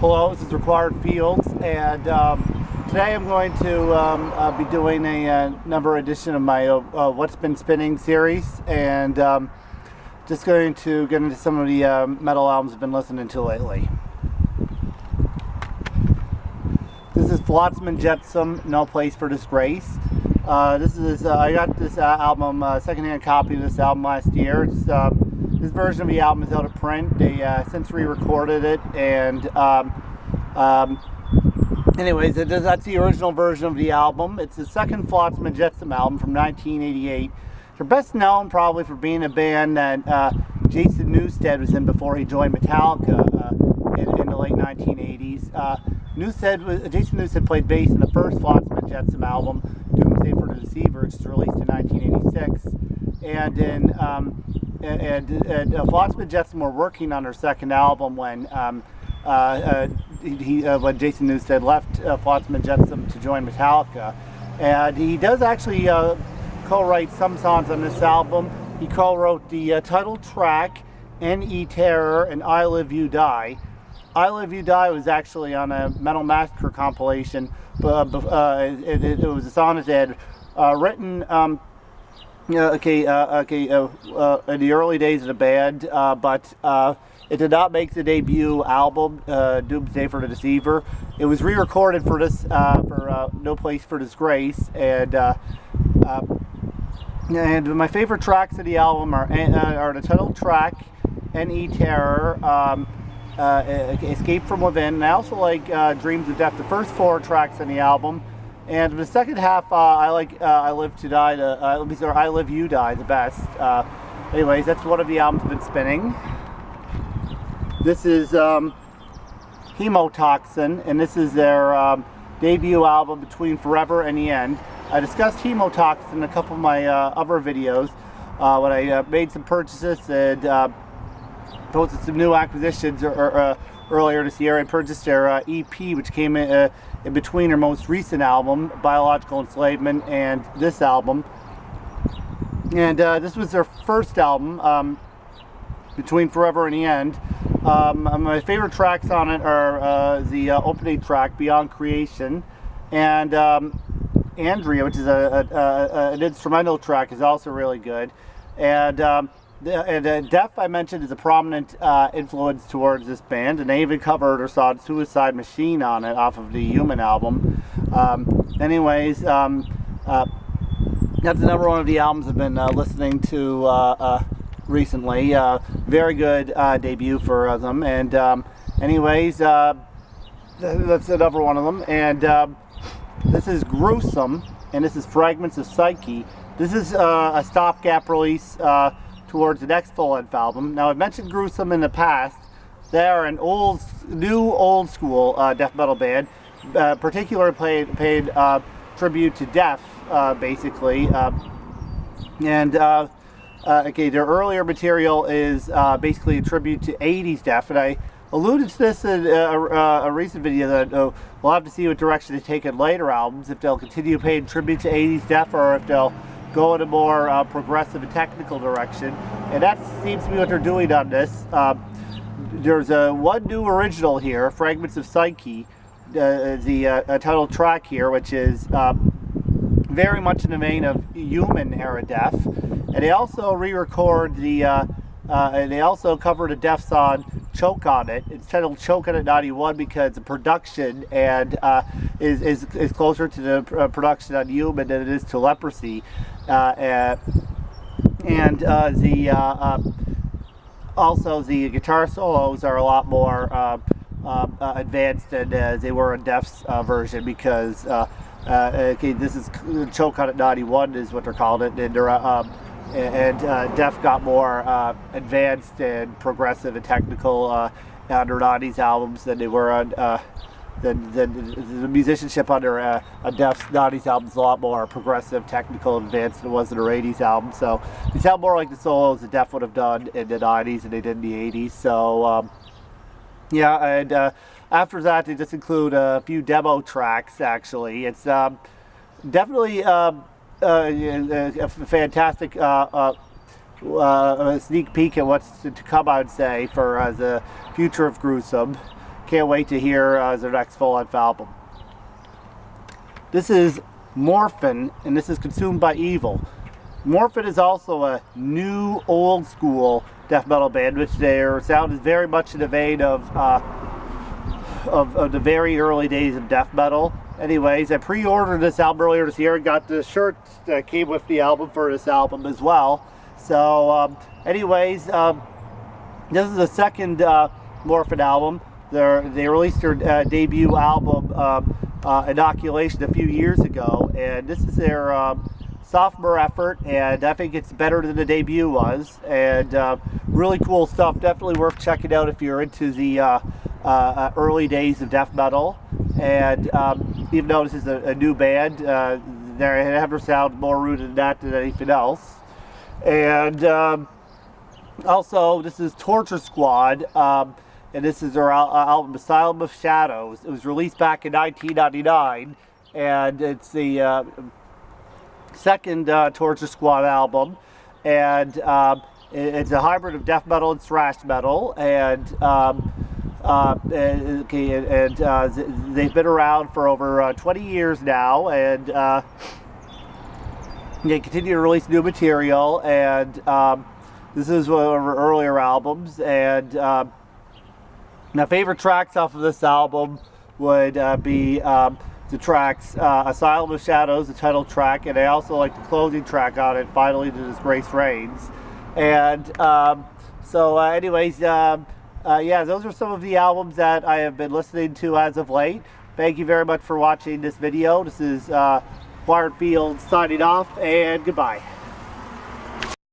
Hello, this is Required Fields, and today I'm going to be doing a number edition of my What's Been Spinning series, and just going to get into some of the metal albums I've been listening to lately. This is Flotsam and Jetsam, No Place for Disgrace. I got this album, secondhand copy of this album last year. This version of the album is out of print. They since re-recorded it, and anyways, that's the original version of the album. It's the second Flotsam and Jetsam album from 1988. They're best known probably for being a band that Jason Newsted was in before he joined Metallica in the late 1980s. Jason Newsted played bass in the first Flotsam and Jetsam album, Doomsday for the Deceiver, which was released in 1986, and Flotsam and Jetsam were working on their second album when Jason Newsted left Flotsam and Jetsam to join Metallica, and he does actually co-write some songs on this album. He co-wrote the title track, N.E. Terror, and I Live You Die. I Live You Die was actually on a Metal Massacre compilation, but it was a song that they had written in the early days of the band, but it did not make the debut album, Doomsday for the Deceiver. It was re-recorded for this, for No Place for Disgrace, and my favorite tracks of the album are the title track, N.E. Terror, Escape from Within, and I also like Dreams of Death, the first four tracks on the album. And the second half, I like I Live You Die the best. Anyways, that's one of the albums I've been spinning. This is Hemotoxin, and this is their debut album, Between Forever and the End. I discussed Hemotoxin in a couple of my other videos when I made some purchases and posted some new acquisitions earlier this year. I purchased their EP, which came in between their most recent album, Biological Enslavement, and this album. And this was their first album, Between Forever and the End. My favorite tracks on it are the opening track, Beyond Creation, and Andrea, which is an instrumental track, is also really good. And Death, I mentioned, is a prominent influence towards this band, and they even covered or saw Suicide Machine on it off of the Human album. Anyways, that's another one of the albums I've been listening to recently. Very good debut for them, and anyways, that's another one of them. And this is Gruesome, and this is Fragments of Psyche. This is a stopgap release towards the next full-length album. Now, I've mentioned Gruesome in the past. They are an old school death metal band, particularly paid tribute to death, basically. Their earlier material is basically a tribute to 80s death, and I alluded to this in a recent video that we'll have to see what direction they take in later albums, if they'll continue paying tribute to 80s death or if they'll go in a more progressive and technical direction. And that seems to be what they're doing on this. There's one new original here, Fragments of Psyche, the title track here, which is very much in the vein of Human era death. And they also re-record and they also covered a death song, Choke on It. It's titled Choke on It 91 because the production is closer to the production on Human than it is to Leprosy. Also the guitar solos are a lot more advanced than they were in Death's version, because this is Choke on It 91 is what they're called it, and Death got more advanced and progressive and technical on their 90s albums than they were on the musicianship under Death's 90s albums is a lot more progressive, technical, advanced than it was in their 80s album. So they sound more like the solos that Death would have done in the 90s than they did in the 80s. So yeah, and after that they just include a few demo tracks. Actually, it's definitely a fantastic sneak peek at what's to come, I would say, for the future of Gruesome. can't wait to hear their next full-length album. This is Morphin, and this is Consumed by Evil. Morphin is also a new, old-school death metal band, which their sound is very much in the vein of the very early days of death metal. Anyways, I pre-ordered this album earlier this year and got the shirt that came with the album for this album as well. So, anyways, this is the second Morphin album. They released their debut album, Inoculation, a few years ago, and this is their sophomore effort, and I think it's better than the debut was, and really cool stuff. Definitely worth checking out if you're into the early days of death metal. And even though this is a new band, they have their sound more rooted in that than anything else. And also, this is Torture Squad, and this is their album Asylum of Shadows. It was released back in 1999, and it's the second Torture Squad album, and it's a hybrid of death metal and thrash metal, and they've been around for over 20 years now, and they continue to release new material, and this is one of our earlier albums, and my favorite tracks off of this album would be the tracks Asylum of Shadows, the title track, and I also like the closing track on it, Finally the Disgrace Reigns. And anyways, yeah, those are some of the albums that I have been listening to as of late. Thank you very much for watching this video. This is Clarence Fields signing off, and goodbye.